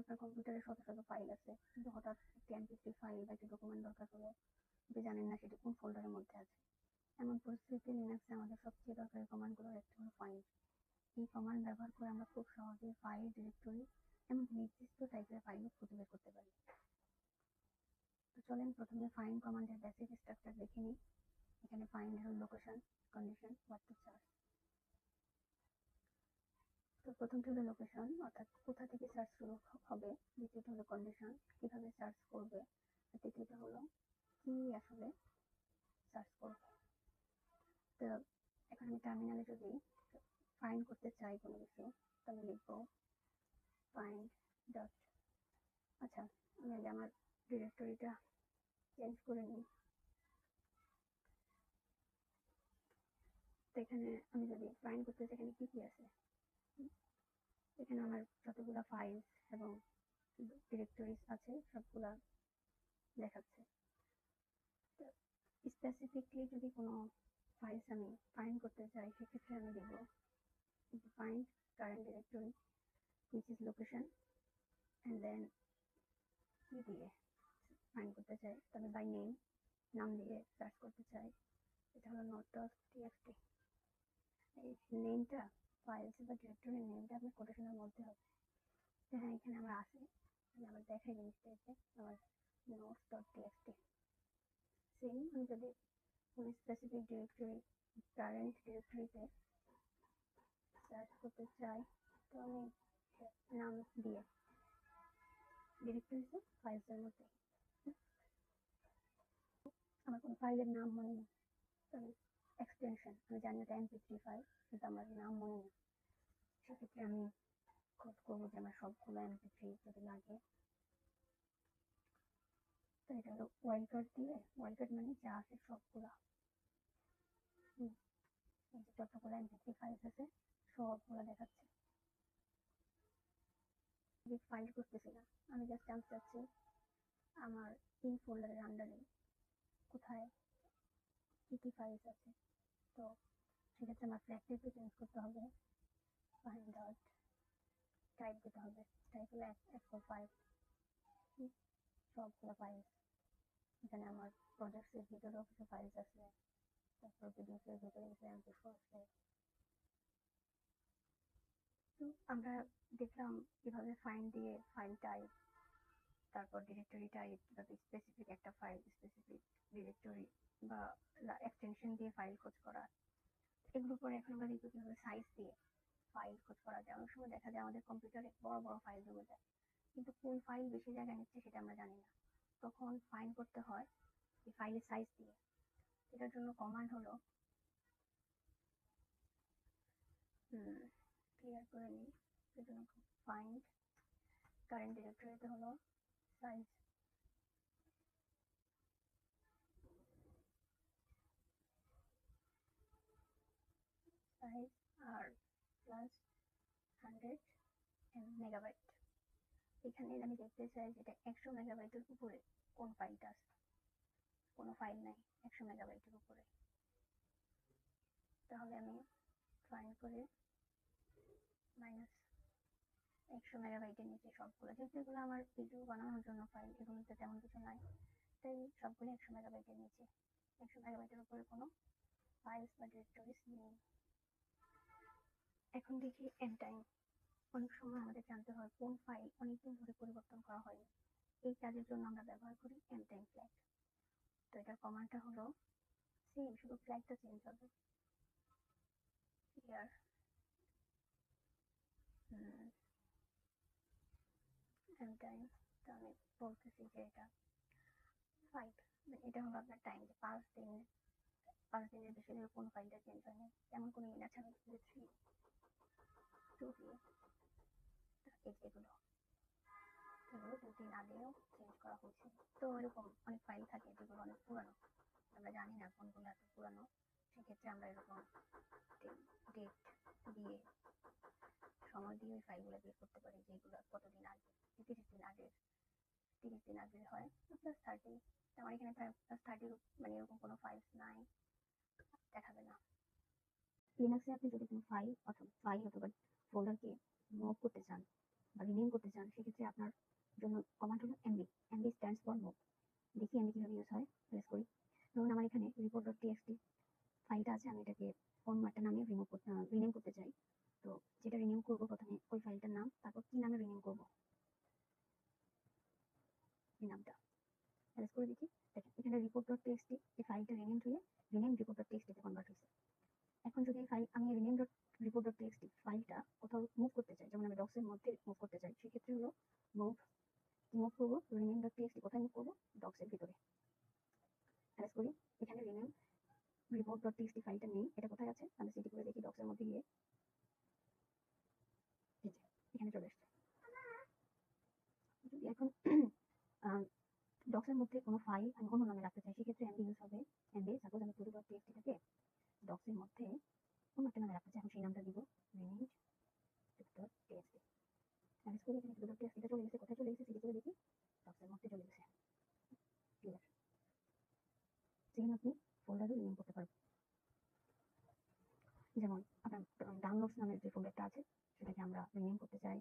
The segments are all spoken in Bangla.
আপনার কম্পিউটারে শত শত ফাইল আছে, কিন্তু হঠাৎ একটি এমপি3 ফাইল বা একটি ডকুমেন্ট দরকার হলো, আপনি জানেন না সেটি কোন ফোল্ডারের মধ্যে আছে। এমন পরিস্থিতিতে লিনাক্সে আমাদের সবচেয়ে দরকারি কমান্ডগুলোর একটি হলো ফাইন্ড। এই কমান্ড ব্যবহার করে আমরা খুব সহজেই ফাইল, ডিরেক্টরি এমনকি নির্দিষ্ট টাইপের ফাইলও খুঁজে বের করতে পারি। তো চলেন প্রথমে ফাইন্ড কমান্ডের বেসিক স্ট্রাকচার দেখে নিই। এখানে ফাইন্ড হল location, condition, what to search. তো প্রথমটি হলো লোকেশন, অর্থাৎ কোথা থেকে সার্চ শুরু হবে। দ্বিতীয়টি হলো কন্ডিশন, কিভাবে সার্চ করবে। আর তৃতীয়টা হলো কি আসলে সার্চ করবে। তো এখন আমি টার্মিনালে যদি ফাইন্ড করতে চাই কোনো কিছু, তাহলে লিখবো ফাইন্ড ডট, আচ্ছা আমি আগে আমার ডিরেক্টরিটা চেঞ্জ করে নিই। তো এখানে আমি যদি ফাইন্ড করতে চাই এখানে কি কি আছে, এখানে আমার যতগুলা ফাইল এবং ডিরেক্টরিজ আছে সবগুলা দেখাচ্ছে। তো স্পেসিফিকলি যদি কোনো ফাইলস আমি ফাইন্ড করতে চাই, সেক্ষেত্রে আমি দেবো find current directory which is location and then কি দিয়ে ফাইন্ড করতে চাই, তবে বাই নেম, নাম দিয়ে সার্চ করতে চাই, এটা হলো note.txt। এই নেমটা ফাইলস বা ডিরেক্টরির নেমটা আপনার কোটেশনের মধ্যে হবে। হ্যাঁ এখানে আমার আছে, আমি আবার দেখাই জিনিসটা, এসে আমার notes.txt। সেম আমি যদি কোনো স্পেসিফিক ডিরেক্টরি কারেন্ট ডিরেক্টরিতে সার্চ করতে চাই, তো আমি নাম দিয়ে ডিরেক্টরিতে ফাইলসের মধ্যে আমার কোনো ফাইলের নাম মনে নেই, তবে এক্সটেনশন আমি জানি এটা mp3 ফাইল, কিন্তু আমার নাম মনে নেই। সেক্ষেত্রে আমি খোঁজ করবো যে আমার সবগুলো mp3 যদি লাগে। তো এটা হলো ওয়াইল্ডকার্ড দিয়ে, ওয়াইল্ডকার্ড মানে যা আছে সবগুলা, যতগুলো mp3 ফাইলস আছে সবগুলো দেখাচ্ছে। ফাইল করতেছি না, আমি জাস্ট জানতে চাচ্ছি আমার ইন ফোল্ডারের আন্ডারে কোথায় কি কি ফাইলস আছে। তো সেক্ষেত্রে আমার ফ্ল্যাগটা একটু চেঞ্জ করতে হবে, ফাইন্ড ডট টাইপ দিতে হবে, টাইপ হলো f45, সবগুলো ফাইলস। এখানে আমার প্রজেক্টসের ভিতরেও কিছু ফাইলস আছে, তারপর পিডিএফের ভিতরে কিছু mp4 আছে। তো আমরা দেখলাম কিভাবে ফাইন্ড দিয়ে ফাইল টাইপ, তারপর ডিরেক্টরি টাইপ, কিভাবে স্পেসিফিক একটা ফাইল, স্পেসিফিক ডিরেক্টরি বা এক্সটেনশন দিয়ে ফাইল খোঁজ করা। এগুলোর পরে এখন আমরা দেখবো কিভাবে সাইজ দিয়ে ফাইল খোঁজ করা যায়। অনেক সময় দেখা যায় আমাদের কম্পিউটারে বড় বড় ফাইল জমে যায়, কিন্তু কোন ফাইল বেশি জায়গা নিচ্ছে সেটা আমরা জানি না, তখন ফাইন্ড করতে হয় এই ফাইলের সাইজ দিয়ে। এটার জন্য কমান্ড হলো, ক্লিয়ার করে নিই, এর জন্য ফাইন্ড কারেন্ট ডিরেক্টরিতে হলো সাইজ, সাইজ আর প্লাস 100 মেগাবাইট। এখানে আমি দেখতে চাই যেটা 100 মেগাবাইটের উপরে কোন ফাইলটা আছে, কোনো ফাইল নাই 100 মেগাবাইটের উপরে। তাহলে আমি ফাইন্ড করে -100 মেগাবাইটের নিচে সবগুলো, যেহেতু এগুলো আমার ভিডিও বানানোর জন্য ফাইল, এগুলোতে তেমন কিছু নাই, তাই সবগুলো 100 মেগাবাইটের নিচে। 100 মেগাবাইটের উপরে কোনো ফাইলস বা ডিরেক্টরিজ নেই। এখন দেখি এন্ড টাইম। অনেক সময় আমাদের জানতে হয় কোন ফাইল অনেকদিন ধরে পরিবর্তন করা হয়নি, এই কাজের জন্য আমরা ব্যবহার করি এন্ড টাইম ফ্ল্যাগ। তো এটার কমান্ডটা হলো সেম, শুধু ফ্ল্যাগটা চেঞ্জ হবে। ইয়ার এন্ড টাইম, তো আমি বলতেছি যে এটা 5, এটা হলো আপনার টাইম, যে 5 দিনের বেশি ধরে কোন ফাইলটা চেঞ্জ হয়নি, এমন কোনো ইন আছে। আমি 3 2 দিয়ে এগুলো 2 দিন আগেও চেঞ্জ করা হয়েছে। তো এরকম অনেক ফাইল থাকে যেগুলো অনেক পুরানো, আমরা জানি না কোনগুলো এত পুরানো, সেক্ষেত্রে আমরা এরকম ডেট দিয়ে সময় দিয়ে ওই ফাইলগুলো বের করতে পারি, যেগুলো কতদিন আগে, 30 দিন আগের হয়, প্লাস 30। আমার এখানে প্লাস 30 মানে এরকম কোনো ফাইলস নাই, দেখাবে না। লিনাক্সে আপনি যদি কোনো ফাইল অথবা ফোল্ডারকে মুভ করতে চান বা রিনেম করতে চান, সেক্ষেত্রে আপনার report.txt এই ফাইলটা রিনেম হয়ে rename report.txt তে কনভার্ট হয়েছে। এখন যদি এই ফাইল আমি rename.report.txt ফাইলটা কোথাও মুভ করতে চাই, যেমন আমি ডক্সের মধ্যে মুভ করতে চাই, সেক্ষেত্রে হলো মুভ করবো rename.txt, কোথায় মুভ করবো? ডক্সের ভিতরে। অ্যারেস্ট করি, এখানে rename report.txt ফাইলটা নেই, এটা কোথায় আছে? আমি সিটি করে দেখি ডক্সের মধ্যে গিয়ে, এখানে চলে আসছে। যদি এখন ডক্সের মধ্যে কোনো ফাইল আমি অন্য নামে রাখতে চাই, সেক্ষেত্রে এমডি ইউজ হবে। এমডি সাপোজ আমি todo.txt থেকে ডক্সের মধ্যে অন্য একটা নামে রাখতে চাই, এখন সেই নামটা দিব manage.txt। অ্যারেস্ট করি, এখানে todo.txt টা চলে গেছে, কোথায় চলে গেছে? সিটি করে দেখি ডক্সের মধ্যে চলে গেছে। ক্লিয়ার। সেখানে আপনি ফোল্ডারও রিনেম করতে পারবেন। যেমন আপনার ডাউনলোডস নামের যে ফোল্ডারটা আছে সেটাকে আমরা রিনেম করতে চাই,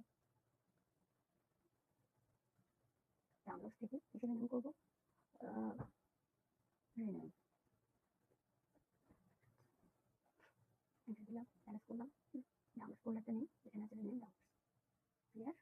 ডাউনলোডস থেকে এখানে নাম করবো রিনেম, এন্টার দিলাম, অ্যারেস্ট করলাম, ডাউনলোড ফোল্ডারটা নেই, এখানে আছে রিনেম ডাউনলোডস। ক্লিয়ার।